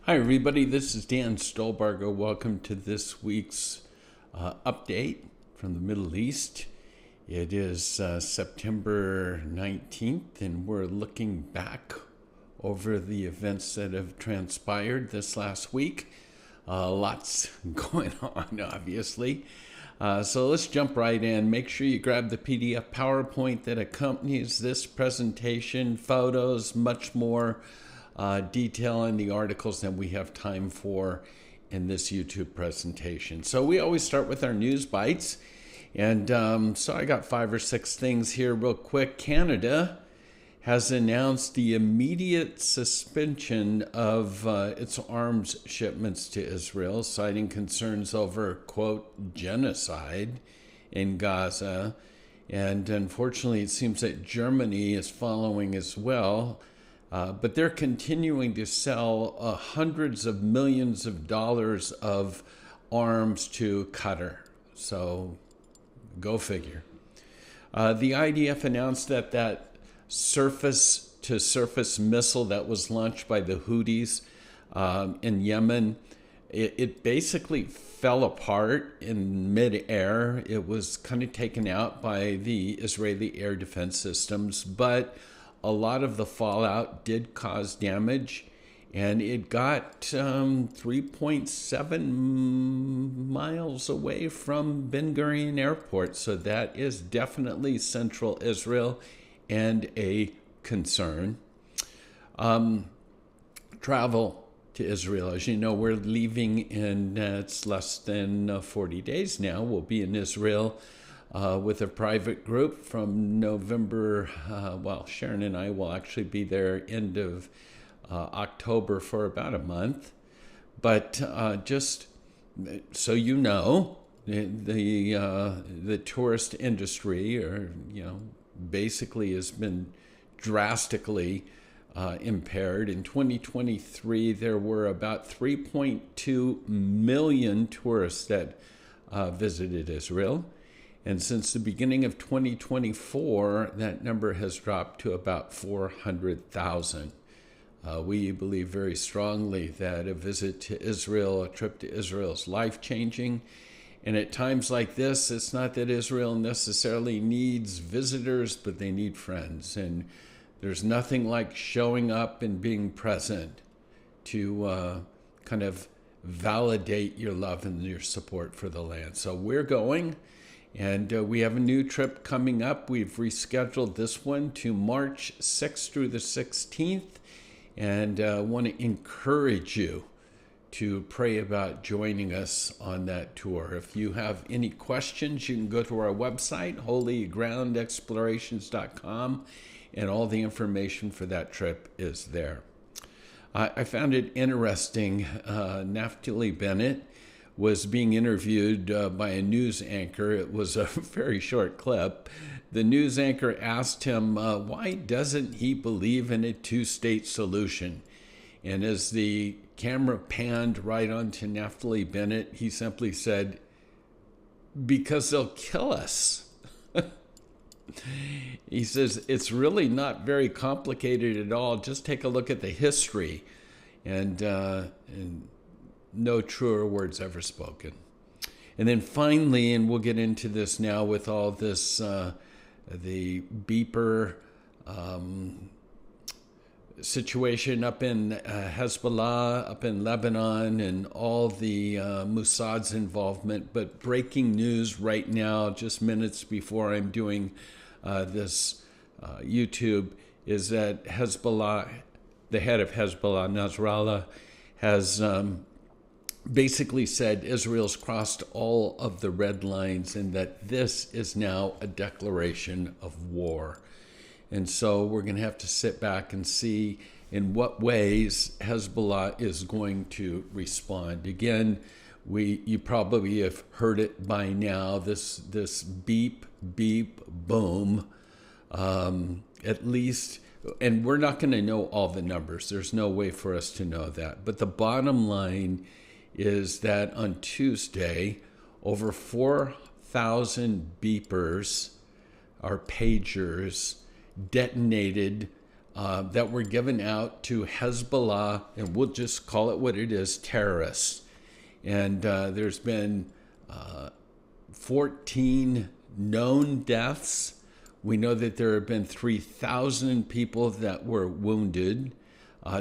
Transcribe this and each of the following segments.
Hi, everybody. This is Dan Stolbarger. Welcome to this week's update from the Middle East. It is September 19th, and we're looking back over the events that have transpired this last week. Lots going on, obviously. So let's jump right in. Make sure you grab the PDF PowerPoint that accompanies this presentation, photos, much more detail in the articles than we have time for in this YouTube presentation. So we always start with our news bites. And so I got 5 or 6 things here real quick. Canada has announced the immediate suspension of its arms shipments to Israel, citing concerns over, quote, genocide in Gaza. And unfortunately, it seems that Germany is following as well. But they're continuing to sell hundreds of millions of dollars of arms to Qatar. So go figure. The IDF announced that surface-to-surface missile that was launched by the Houthis in Yemen, it basically fell apart in midair. It was kind of taken out by the Israeli air defense systems, but a lot of the fallout did cause damage, and it got 3.7 miles away from Ben Gurion Airport. So that is definitely central Israel and a concern. Travel to Israel. As you know, we're leaving in it's less than 40 days now. We'll be in Israel with a private group from November. Sharon and I will actually be there end of October for about a month. But just so you know, the tourist industry, basically has been drastically impaired. In 2023, there were about 3.2 million tourists that visited Israel. And since the beginning of 2024, that number has dropped to about 400,000. We believe very strongly that a visit to Israel, a trip to Israel, is life-changing. And at times like this, it's not that Israel necessarily needs visitors, but they need friends. And there's nothing like showing up and being present to kind of validate your love and your support for the land. So we're going. And we have a new trip coming up. We've rescheduled this one to March 6th through the 16th. And I want to encourage you to pray about joining us on that tour. If you have any questions, you can go to our website, holygroundexplorations.com, and all the information for that trip is there. I found it interesting. Naftali Bennett was being interviewed by a news anchor. It was a very short clip. The news anchor asked him, why doesn't he believe in a two-state solution? And as the camera panned right onto Naftali Bennett, he simply said, because they'll kill us. He says, it's really not very complicated at all. Just take a look at the history. And no truer words ever spoken. And then finally, and we'll get into this now with all this, the beeper situation up in Hezbollah, up in Lebanon, and all the Mossad's involvement. But breaking news right now, just minutes before I'm doing this YouTube, is that Hezbollah, the head of Hezbollah, Nasrallah, has basically said Israel's crossed all of the red lines and that this is now a declaration of war. And so we're going to have to sit back and see in what ways Hezbollah is going to respond. Again, you probably have heard it by now, this beep, beep, boom, at least. And we're not going to know all the numbers. There's no way for us to know that. But the bottom line is that on Tuesday, over 4,000 beepers, or pagers, detonated that were given out to Hezbollah, and we'll just call it what it is, terrorists. And there's been 14 known deaths. We know that there have been 3,000 people that were wounded.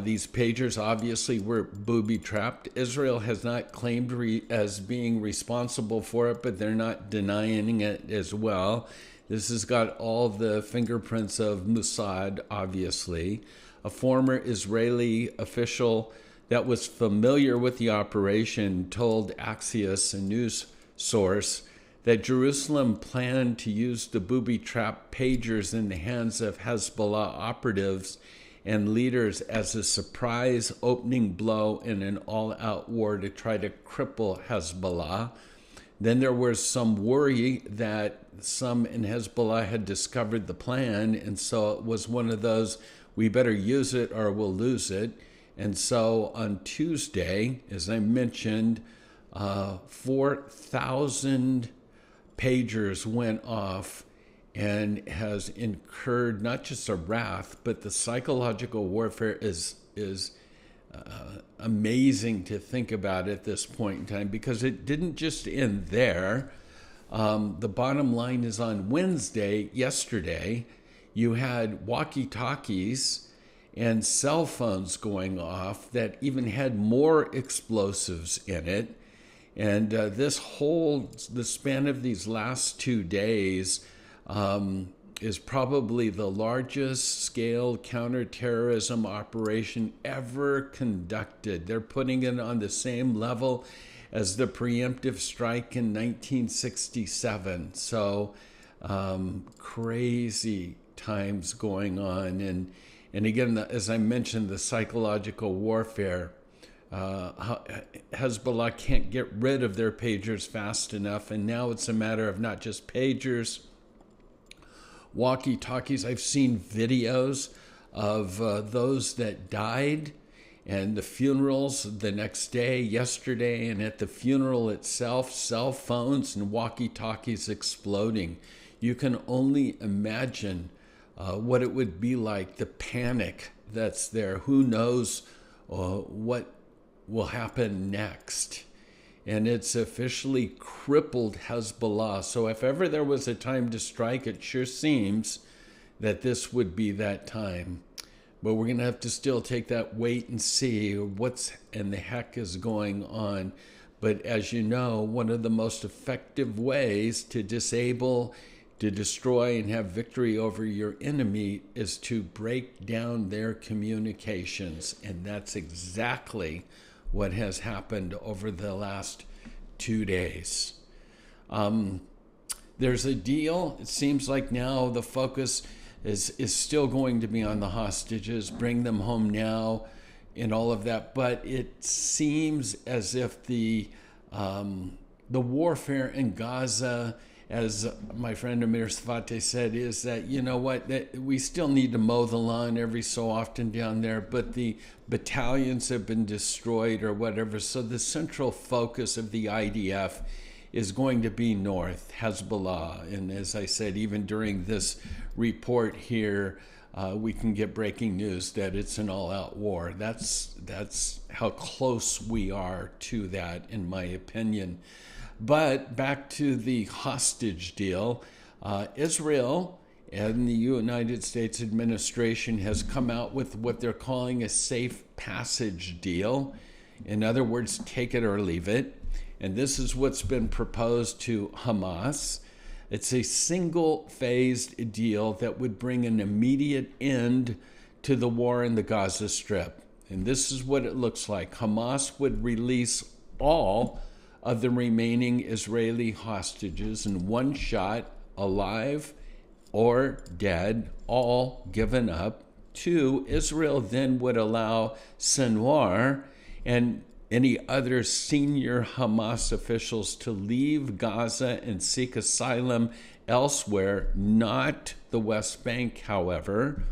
These pagers obviously were booby-trapped. Israel has not claimed as being responsible for it, but they're not denying it as well. This has got all the fingerprints of Mossad, obviously. A former Israeli official that was familiar with the operation told Axios, a news source, that Jerusalem planned to use the booby-trapped pagers in the hands of Hezbollah operatives and leaders as a surprise opening blow in an all-out war to try to cripple Hezbollah. Then there was some worry that some in Hezbollah had discovered the plan, and so it was one of those, we better use it or we'll lose it. And so on Tuesday, as I mentioned, 4,000 pagers went off and has incurred not just a wrath, but the psychological warfare is amazing to think about at this point in time, because it didn't just end there. The bottom line is on Wednesday, yesterday, you had walkie-talkies and cell phones going off that even had more explosives in it. And the span of these last 2 days is probably the largest scale counterterrorism operation ever conducted. They're putting it on the same level as the preemptive strike in 1967. So crazy times going on. And again, as I mentioned, the psychological warfare. Hezbollah can't get rid of their pagers fast enough, and now it's a matter of not just pagers, walkie-talkies. I've seen videos of those that died and the funerals the next day, yesterday, and at the funeral itself, cell phones and walkie-talkies exploding. You can only imagine what it would be like, the panic that's there. Who knows what will happen next? And it's officially crippled Hezbollah. So if ever there was a time to strike, it sure seems that this would be that time. But we're going to have to still take that wait and see what's in the heck is going on. But as you know, one of the most effective ways to disable, to destroy, and have victory over your enemy is to break down their communications. And that's exactly what has happened over the last 2 days. There's a deal. It seems like now the focus is still going to be on the hostages, bring them home now, and all of that. But it seems as if the warfare in Gaza, as my friend Amir Sfate said, is that, you know what, that we still need to mow the lawn every so often down there, but the battalions have been destroyed or whatever. So the central focus of the IDF is going to be north, Hezbollah. And as I said, even during this report here, we can get breaking news that it's an all-out war. That's how close we are to that, in my opinion. But back to the hostage deal, Israel and the United States administration has come out with what they're calling a safe passage deal. In other words, take it or leave it. And this is what's been proposed to Hamas. It's a single-phased deal that would bring an immediate end to the war in the Gaza Strip. And this is what it looks like. Hamas would release all of the remaining Israeli hostages in one shot, alive or dead, all given up. 2, Israel then would allow Sinwar and any other senior Hamas officials to leave Gaza and seek asylum elsewhere, not the West Bank, however.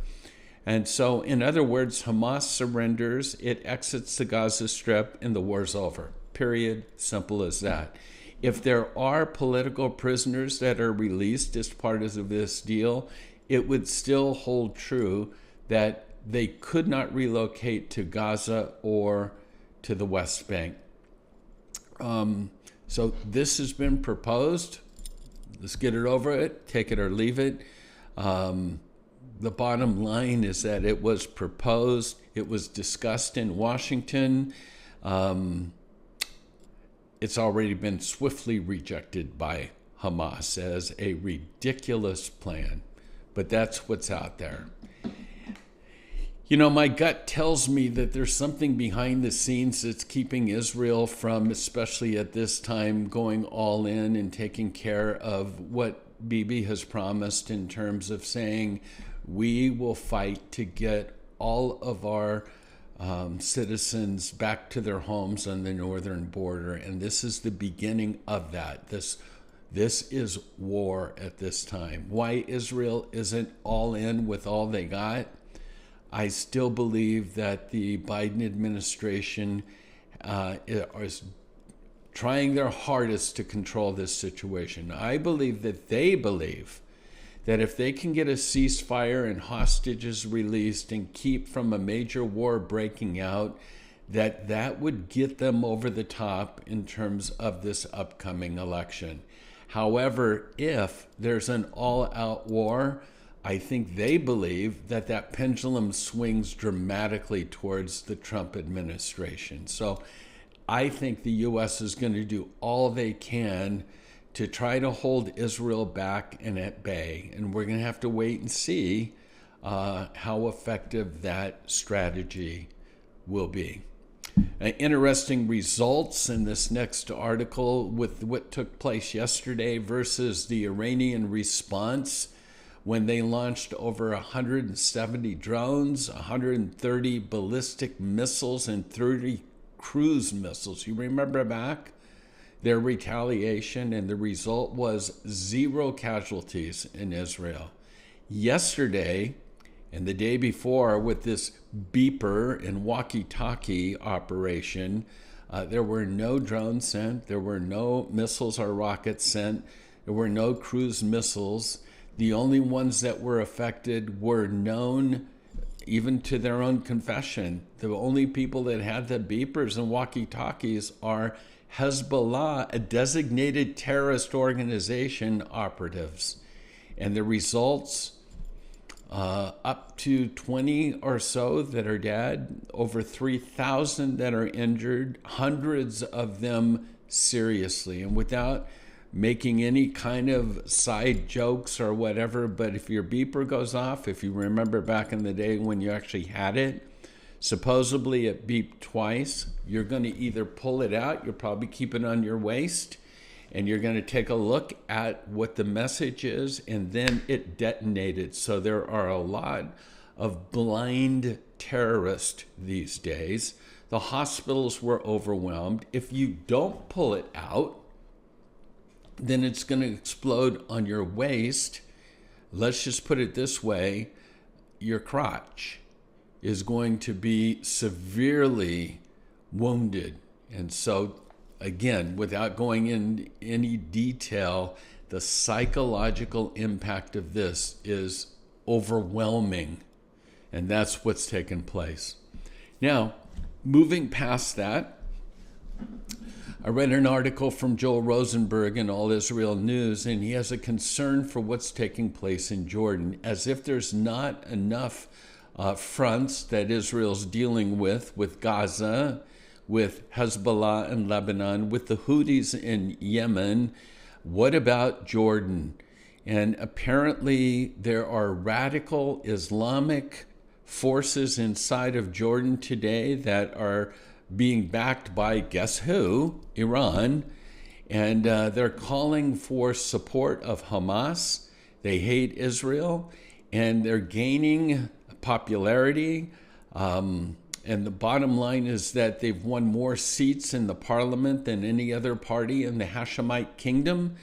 And so, in other words, Hamas surrenders, it exits the Gaza Strip, and the war's over. Period. Simple as that. If there are political prisoners that are released as part of this deal, it would still hold true that they could not relocate to Gaza or to the West Bank. So this has been proposed. Let's get it over it, take it or leave it. The bottom line is that it was proposed, it was discussed in Washington. It's already been swiftly rejected by Hamas as a ridiculous plan, but that's what's out there. You know, my gut tells me that there's something behind the scenes that's keeping Israel from, especially at this time, going all in and taking care of what Bibi has promised in terms of saying, we will fight to get all of our citizens back to their homes on the northern border. And this is the beginning of that. This is war at this time. Why Israel isn't all in with all they got? I still believe that the Biden administration is trying their hardest to control this situation. I believe that they believe that if they can get a ceasefire and hostages released and keep from a major war breaking out, that would get them over the top in terms of this upcoming election. However, if there's an all-out war, I think they believe that pendulum swings dramatically towards the Trump administration. So I think the U.S. is going to do all they can to try to hold Israel back and at bay. And we're going to have to wait and see how effective that strategy will be. Interesting results in this next article with what took place yesterday versus the Iranian response when they launched over 170 drones, 130 ballistic missiles, and 30 cruise missiles. You remember back their retaliation, and the result was 0 casualties in Israel. Yesterday and the day before, with this beeper and walkie-talkie operation, there were no drones sent, there were no missiles or rockets sent, there were no cruise missiles. The only ones that were affected were known even to their own confession. The only people that had the beepers and walkie-talkies are Hezbollah, a designated terrorist organization, operatives. And the results, up to 20 or so that are dead, over 3,000 that are injured, hundreds of them seriously. And without making any kind of side jokes or whatever, but if your beeper goes off, if you remember back in the day when you actually had it, supposedly it beeped twice. You're going to either pull it out, you'll probably keep it on your waist, and you're going to take a look at what the message is, and then it detonated. So there are a lot of blind terrorists these days. The hospitals were overwhelmed. If you don't pull it out, then it's going to explode on your waist. Let's just put it this way, your crotch is going to be severely wounded. And so, again, without going in any detail, the psychological impact of this is overwhelming. And that's what's taken place. Now, moving past that, I read an article from Joel Rosenberg in All Israel News, and he has a concern for what's taking place in Jordan, as if there's not enough fronts that Israel's dealing with Gaza, with Hezbollah in Lebanon, with the Houthis in Yemen. What about Jordan? And apparently there are radical Islamic forces inside of Jordan today that are being backed by, guess who? Iran. And they're calling for support of Hamas. They hate Israel, and they're gaining popularity. And the bottom line is that they've won more seats in the parliament than any other party in the Hashemite kingdom.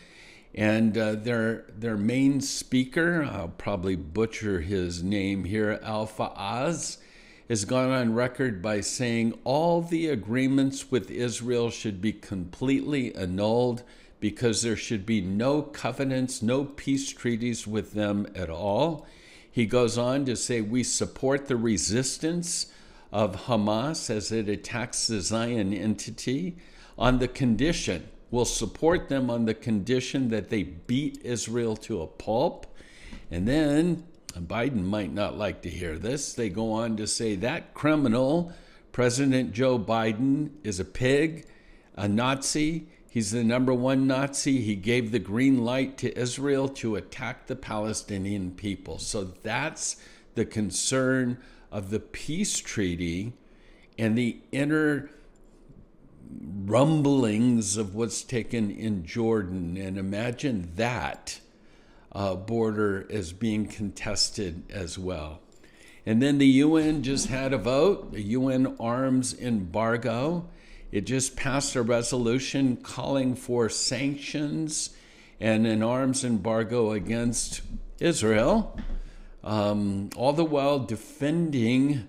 And their main speaker, I'll probably butcher his name here, Al-Fa'az, has gone on record by saying all the agreements with Israel should be completely annulled because there should be no covenants, no peace treaties with them at all. He goes on to say, we support the resistance of Hamas as it attacks the Zion entity on the condition, we'll support them on the condition that they beat Israel to a pulp. And then, and Biden might not like to hear this, they go on to say that criminal, President Joe Biden, is a pig, a Nazi. He's the number one Nazi. He gave the green light to Israel to attack the Palestinian people. So that's the concern of the peace treaty and the inner rumblings of what's taken in Jordan. And imagine that border as being contested as well. And then the UN just had a vote, the UN Arms Embargo. It just passed a resolution calling for sanctions and an arms embargo against Israel, all the while defending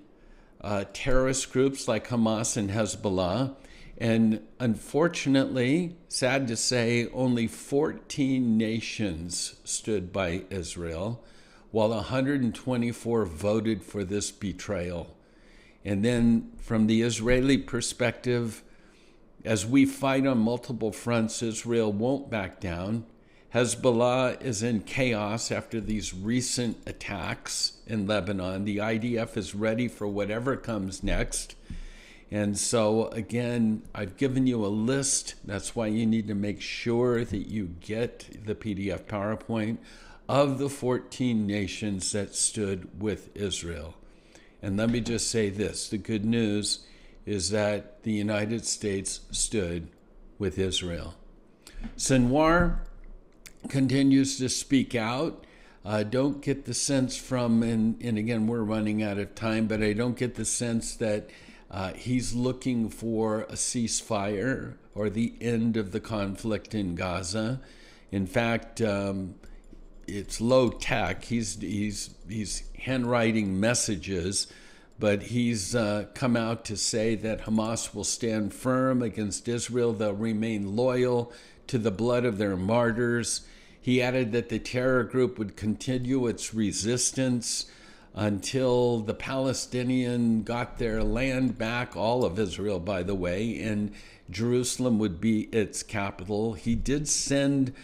terrorist groups like Hamas and Hezbollah. And unfortunately, sad to say, only 14 nations stood by Israel, while 124 voted for this betrayal. And then from the Israeli perspective, as we fight on multiple fronts, Israel won't back down. Hezbollah is in chaos after these recent attacks in Lebanon. The IDF is ready for whatever comes next. And so, again, I've given you a list. That's why you need to make sure that you get the PDF PowerPoint of the 14 nations that stood with Israel. And let me just say this. The good news is that the United States stood with Israel. Sinwar continues to speak out. Don't get the sense from, and again, we're running out of time, but I don't get the sense that he's looking for a ceasefire or the end of the conflict in Gaza. In fact, it's low tech. He's handwriting messages, but he's come out to say that Hamas will stand firm against Israel. They'll remain loyal to the blood of their martyrs. He added that the terror group would continue its resistance until the Palestinian got their land back, all of Israel, by the way, and Jerusalem would be its capital. He did send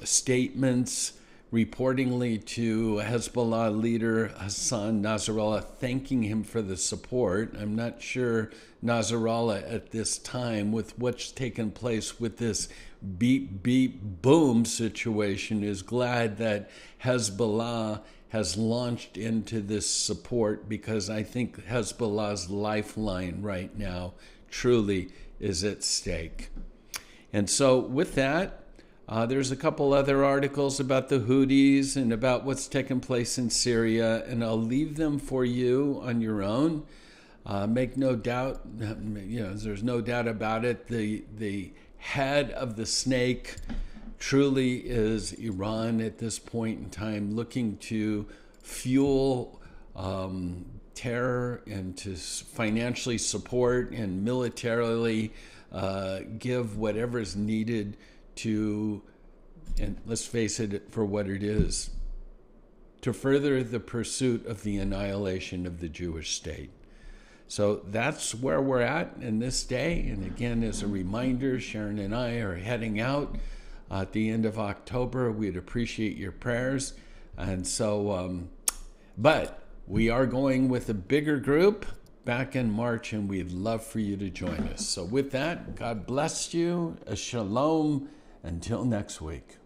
statements reportingly to Hezbollah leader Hassan Nasrallah, thanking him for the support. I'm not sure Nasrallah at this time, with what's taken place with this beep, beep, boom situation, is glad that Hezbollah has launched into this support, because I think Hezbollah's lifeline right now truly is at stake. And so with that, there's a couple other articles about the Houthis and about what's taken place in Syria, and I'll leave them for you on your own. Make no doubt, there's no doubt about it, the head of the snake truly is Iran at this point in time, looking to fuel terror and to financially support and militarily give whatever's needed to, and let's face it for what it is, to further the pursuit of the annihilation of the Jewish state. So that's where we're at in this day. And again, as a reminder, Sharon and I are heading out at the end of October. We'd appreciate your prayers. And so, but we are going with a bigger group back in March, and we'd love for you to join us. So with that, God bless you. A shalom. Until next week.